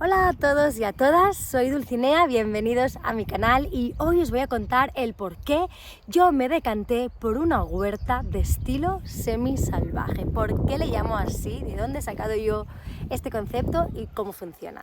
Hola a todos y a todas, soy Dulcinea, bienvenidos a mi canal y hoy os voy a contar el por qué yo me decanté por una huerta de estilo semi-salvaje. ¿Por qué le llamo así? ¿De dónde he sacado yo este concepto y cómo funciona?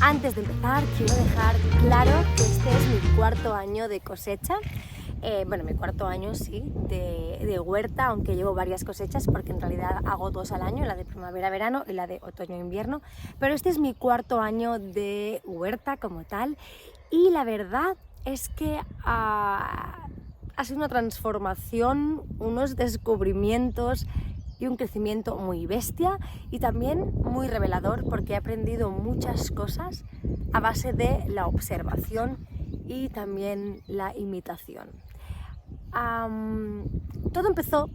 Antes de empezar, quiero dejar claro que este es mi cuarto año de cosecha. Bueno, mi cuarto año sí, de huerta, aunque llevo varias cosechas porque en realidad hago dos al año, la de primavera-verano y la de otoño-invierno, pero este es mi cuarto año de huerta como tal y la verdad es que ha sido una transformación, unos descubrimientos y un crecimiento muy bestia y también muy revelador porque he aprendido muchas cosas a base de la observación y también la imitación. Todo empezó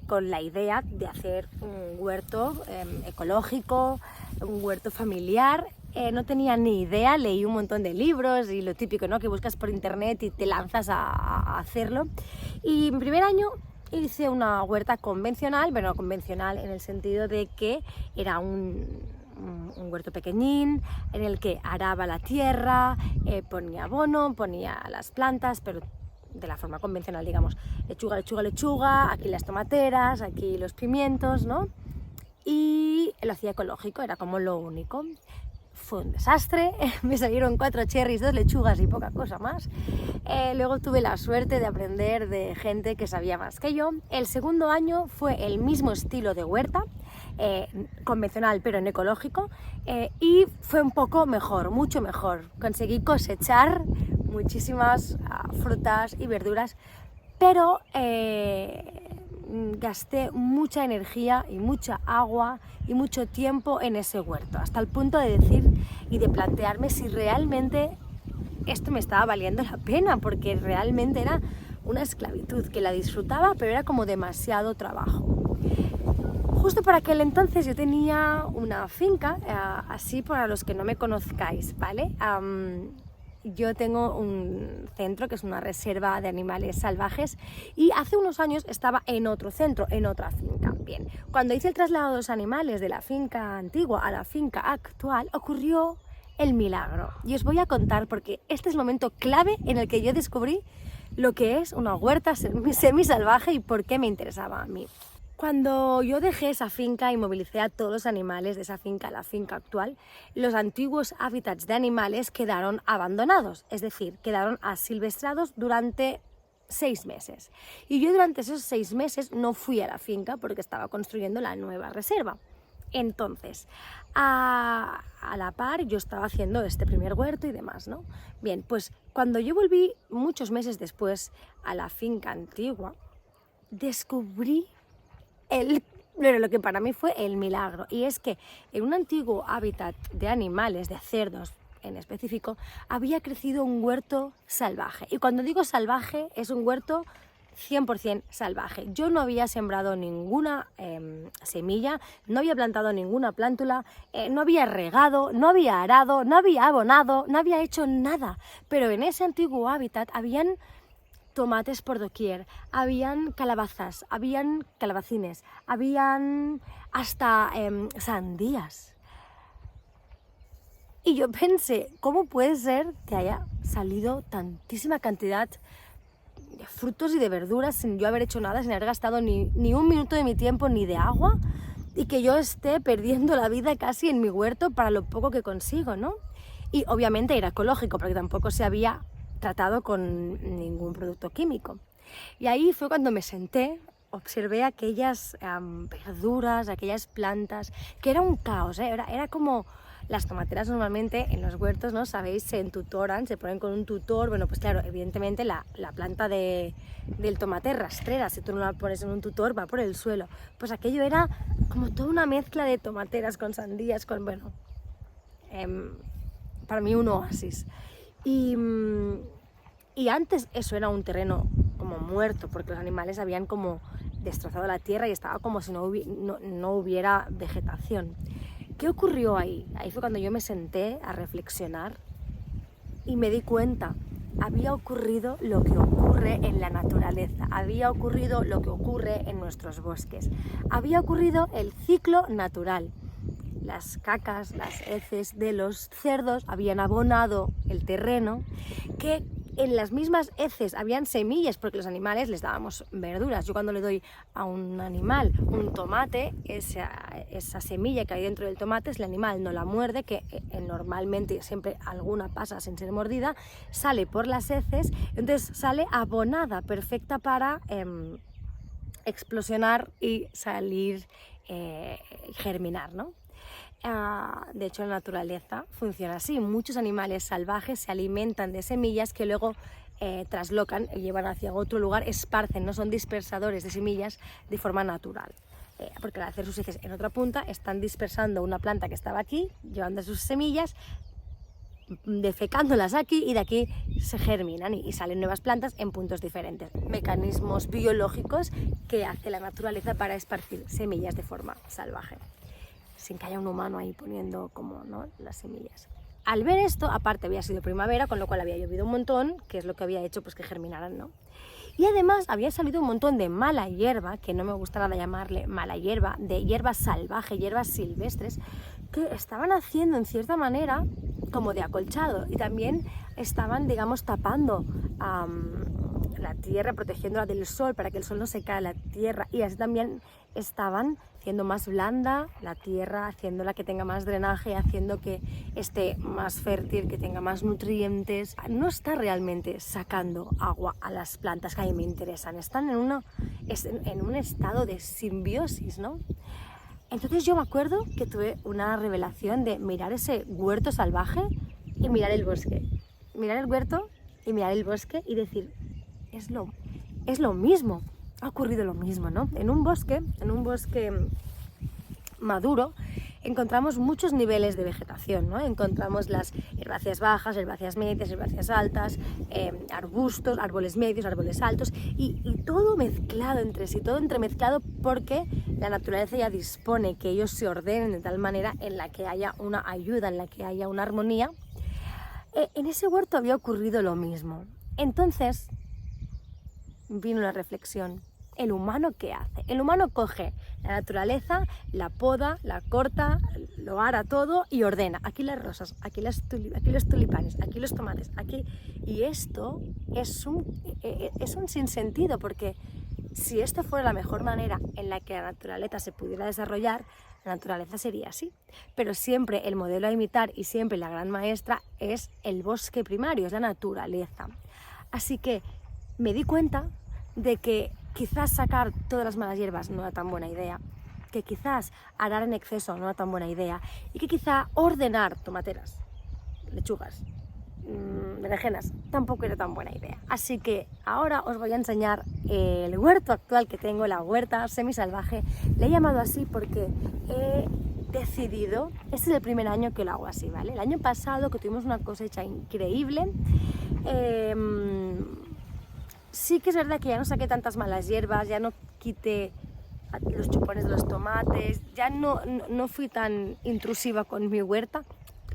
con la idea de hacer un huerto ecológico, un huerto familiar. No tenía ni idea, leí un montón de libros y lo típico, ¿no? Que buscas por internet y te lanzas a hacerlo. Y en primer año hice una huerta convencional, pero no convencional en el sentido de que era un huerto pequeñín en el que araba la tierra, ponía abono, ponía las plantas, pero de la forma convencional, digamos, lechuga, lechuga, lechuga, aquí las tomateras, aquí los pimientos, ¿no? Y lo hacía ecológico, era como lo único. Fue un desastre, me salieron 4 cherries, 2 lechugas y poca cosa más. Luego tuve la suerte de aprender de gente que sabía más que yo. El segundo año fue el mismo estilo de huerta, convencional pero en ecológico, y fue un poco mejor, mucho mejor. Conseguí cosechar muchísimas frutas y verduras, pero gasté mucha energía y mucha agua y mucho tiempo en ese huerto, hasta el punto de decir y de plantearme si realmente esto me estaba valiendo la pena, porque realmente era una esclavitud, que la disfrutaba, pero era como demasiado trabajo. Justo por aquel entonces yo tenía una finca, así para los que no me conozcáis, ¿vale? Yo tengo un centro que es una reserva de animales salvajes y hace unos años estaba en otro centro, en otra finca. Bien, cuando hice el traslado de los animales de la finca antigua a la finca actual, ocurrió el milagro. Y os voy a contar porque este es el momento clave en el que yo descubrí lo que es una huerta semi-salvaje y por qué me interesaba a mí. Cuando yo dejé esa finca y movilicé a todos los animales de esa finca a la finca actual, los antiguos hábitats de animales quedaron abandonados, es decir, quedaron asilvestrados durante 6 meses. Y yo durante esos 6 meses no fui a la finca porque estaba construyendo la nueva reserva. Entonces, a la par yo estaba haciendo este primer huerto y demás, ¿no? Bien, pues cuando yo volví muchos meses después a la finca antigua, descubrí lo que para mí fue el milagro, y es que en un antiguo hábitat de animales, de cerdos en específico, había crecido un huerto salvaje. Y cuando digo salvaje, es un huerto 100% salvaje. Yo no había sembrado ninguna semilla, no había plantado ninguna plántula, no había regado, no había arado, no había abonado, no había hecho nada. Pero en ese antiguo hábitat habían tomates por doquier, habían calabazas, habían calabacines, habían hasta sandías. Y yo pensé, ¿cómo puede ser que haya salido tantísima cantidad de frutos y de verduras sin yo haber hecho nada, sin haber gastado ni un minuto de mi tiempo ni de agua, y que yo esté perdiendo la vida casi en mi huerto para lo poco que consigo, ¿no? Y obviamente era ecológico porque tampoco se había tratado con ningún producto químico. Y ahí fue cuando me senté observé aquellas verduras, aquellas plantas, que era un caos, ¿eh? Era como las tomateras normalmente en los huertos, ¿no? Sabéis, se entutoran, se ponen con un tutor. Bueno, pues claro, evidentemente la planta del tomate es rastrera, si tú no la pones en un tutor va por el suelo. Pues aquello era como toda una mezcla de tomateras con sandías, con, bueno, para mí un oasis. Y antes eso era un terreno como muerto, porque los animales habían como destrozado la tierra y estaba como si no hubiera vegetación. ¿Qué ocurrió ahí? Ahí fue cuando yo me senté a reflexionar y me di cuenta. Había ocurrido lo que ocurre en la naturaleza, había ocurrido lo que ocurre en nuestros bosques, había ocurrido el ciclo natural. Las cacas, las heces de los cerdos habían abonado el terreno, que en las mismas heces habían semillas, porque los animales les dábamos verduras. Yo cuando le doy a un animal un tomate, esa semilla que hay dentro del tomate, si el animal no la muerde, que normalmente siempre alguna pasa sin ser mordida, sale por las heces, entonces sale abonada, perfecta para explosionar y salir, germinar, ¿no? De hecho, la naturaleza funciona así. Muchos animales salvajes se alimentan de semillas que luego traslocan, llevan hacia otro lugar, esparcen, no son dispersadores de semillas de forma natural. Porque al hacer sus heces en otra punta están dispersando una planta que estaba aquí, llevando sus semillas, defecándolas aquí, y de aquí se germinan y salen nuevas plantas en puntos diferentes. Mecanismos biológicos que hace la naturaleza para esparcir semillas de forma salvaje, sin que haya un humano ahí poniendo como, ¿no?, las semillas. Al ver esto, aparte había sido primavera, con lo cual había llovido un montón, que es lo que había hecho pues que germinaran, ¿no? Y además había salido un montón de mala hierba, que no me gusta nada llamarle mala hierba, de hierba salvaje, hierbas silvestres, que estaban haciendo en cierta manera como de acolchado, y también estaban, digamos, tapando la tierra, protegiéndola del sol para que el sol no secara la tierra, y así también estaban haciendo más blanda la tierra, haciéndola que tenga más drenaje, haciendo que esté más fértil, que tenga más nutrientes. No está realmente sacando agua a las plantas que a mí me interesan, están en un estado de simbiosis, ¿no? Entonces yo me acuerdo que tuve una revelación de mirar ese huerto salvaje y mirar el bosque. Mirar el huerto y mirar el bosque y decir, es lo mismo. Ha ocurrido lo mismo, ¿no? En un bosque maduro encontramos muchos niveles de vegetación, ¿no? Encontramos las herbáceas bajas, herbáceas medias, herbáceas altas, arbustos, árboles medios, árboles altos, y todo mezclado entre sí, todo entremezclado, porque la naturaleza ya dispone que ellos se ordenen de tal manera en la que haya una ayuda, en la que haya una armonía. En ese huerto había ocurrido lo mismo. Entonces vino una reflexión. ¿El humano qué hace? El humano coge la naturaleza, la poda, la corta, lo ara todo y ordena. Aquí las rosas, aquí los tulipanes, aquí los tomates, aquí. Y esto es un sinsentido, porque si esto fuera la mejor manera en la que la naturaleza se pudiera desarrollar, la naturaleza sería así. Pero siempre el modelo a imitar y siempre la gran maestra es el bosque primario, es la naturaleza. Así que me di cuenta de que quizás sacar todas las malas hierbas no era tan buena idea, que quizás arar en exceso no era tan buena idea, y que quizá ordenar tomateras, lechugas, berenjenas tampoco era tan buena idea. Así que ahora os voy a enseñar el huerto actual que tengo, la huerta semisalvaje. Le he llamado así porque he decidido, este es el primer año que lo hago así, ¿vale? El año pasado, que tuvimos una cosecha increíble, sí que es verdad que ya no saqué tantas malas hierbas, ya no quité los chupones de los tomates, ya no fui tan intrusiva con mi huerta,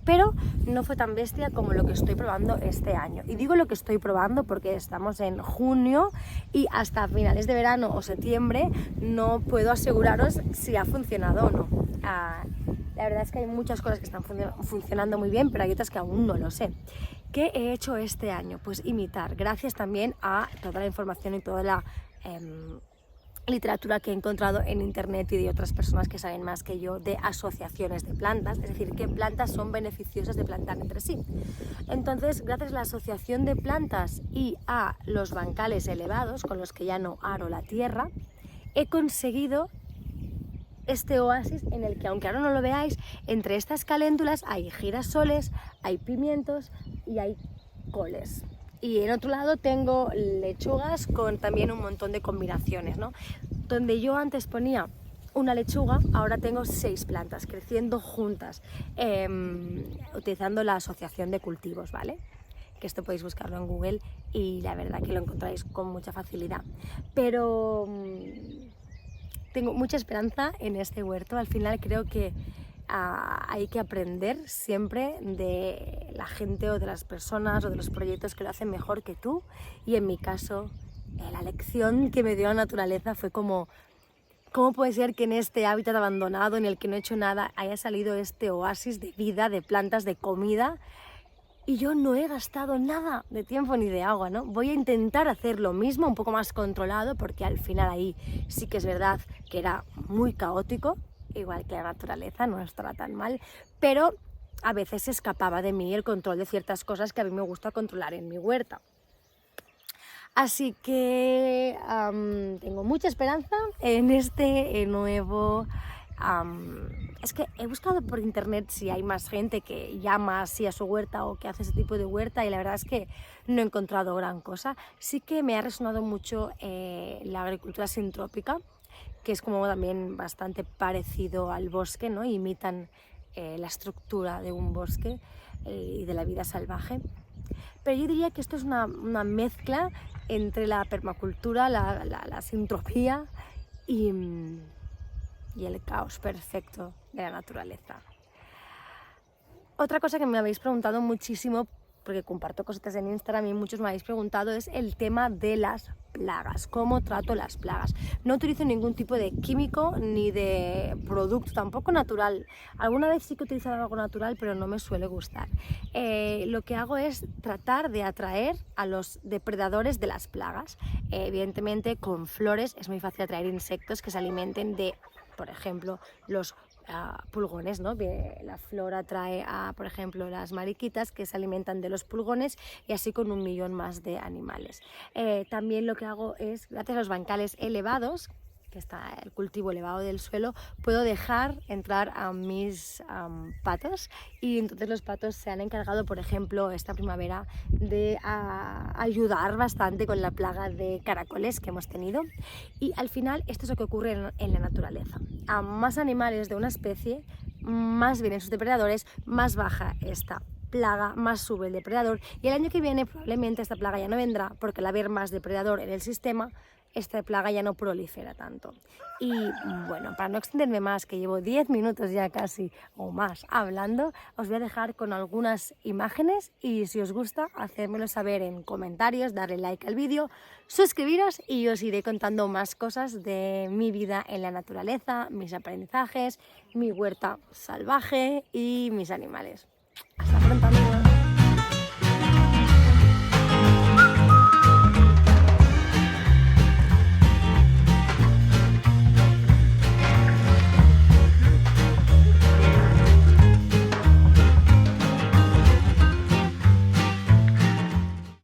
pero no fue tan bestia como lo que estoy probando este año. Y digo lo que estoy probando porque estamos en junio y hasta finales de verano o septiembre no puedo aseguraros si ha funcionado o no. La verdad es que hay muchas cosas que están funcionando muy bien, pero hay otras que aún no lo sé. ¿Qué he hecho este año? Pues imitar, gracias también a toda la información y toda la literatura que he encontrado en internet y de otras personas que saben más que yo de asociaciones de plantas, es decir, qué plantas son beneficiosas de plantar entre sí. Entonces, gracias a la asociación de plantas y a los bancales elevados con los que ya no aro la tierra, he conseguido este oasis en el que, aunque ahora no lo veáis, entre estas caléndulas hay girasoles, hay pimientos y hay coles. Y en otro lado tengo lechugas con también un montón de combinaciones, ¿no? Donde yo antes ponía una lechuga, ahora tengo 6 plantas creciendo juntas, utilizando la asociación de cultivos, ¿vale? Que esto podéis buscarlo en Google y la verdad que lo encontráis con mucha facilidad. Pero tengo mucha esperanza en este huerto. Al final creo que hay que aprender siempre de la gente o de las personas o de los proyectos que lo hacen mejor que tú, y en mi caso la lección que me dio la naturaleza fue como: ¿cómo puede ser que en este hábitat abandonado en el que no he hecho nada haya salido este oasis de vida, de plantas, de comida? Y yo no he gastado nada de tiempo ni de agua, ¿no? Voy a intentar hacer lo mismo, un poco más controlado, porque al final ahí sí que es verdad que era muy caótico, igual que la naturaleza, no estaba tan mal, pero a veces se escapaba de mí el control de ciertas cosas que a mí me gusta controlar en mi huerta. Así que tengo mucha esperanza en este nuevo... es que he buscado por internet si hay más gente que llama así a su huerta o que hace ese tipo de huerta, y la verdad es que no he encontrado gran cosa. Sí que me ha resonado mucho la agricultura sintrópica, que es como también bastante parecido al bosque, ¿no? Imitan la estructura de un bosque y de la vida salvaje. Pero yo diría que esto es una mezcla entre la permacultura, la sintropía y el caos perfecto de la naturaleza. Otra cosa que me habéis preguntado muchísimo, porque comparto cositas en Instagram y muchos me habéis preguntado, es el tema de las plagas. ¿Cómo trato las plagas? No utilizo ningún tipo de químico ni de producto, tampoco natural. Alguna vez sí que he utilizado algo natural, pero no me suele gustar. Lo que hago es tratar de atraer a los depredadores de las plagas. Evidentemente, con flores es muy fácil atraer insectos que se alimenten de, por ejemplo, los pulgones, ¿no? La flor atrae a, por ejemplo, las mariquitas, que se alimentan de los pulgones, y así con 1 millón más de animales. También lo que hago es, gracias a los bancales elevados, que está el cultivo elevado del suelo, puedo dejar entrar a mis patos, y entonces los patos se han encargado, por ejemplo, esta primavera de ayudar bastante con la plaga de caracoles que hemos tenido. Y al final esto es lo que ocurre en la naturaleza: a más animales de una especie, más vienen sus depredadores, más baja esta plaga, más sube el depredador, y el año que viene probablemente esta plaga ya no vendrá, porque al haber más depredador en el sistema, esta plaga ya no prolifera tanto. Y bueno, para no extenderme más, que llevo 10 minutos ya casi o más hablando, os voy a dejar con algunas imágenes, y si os gusta, hacérmelo saber en comentarios, darle like al vídeo, suscribiros, y os iré contando más cosas de mi vida en la naturaleza, mis aprendizajes, mi huerta salvaje y mis animales. Hasta pronto, amigos.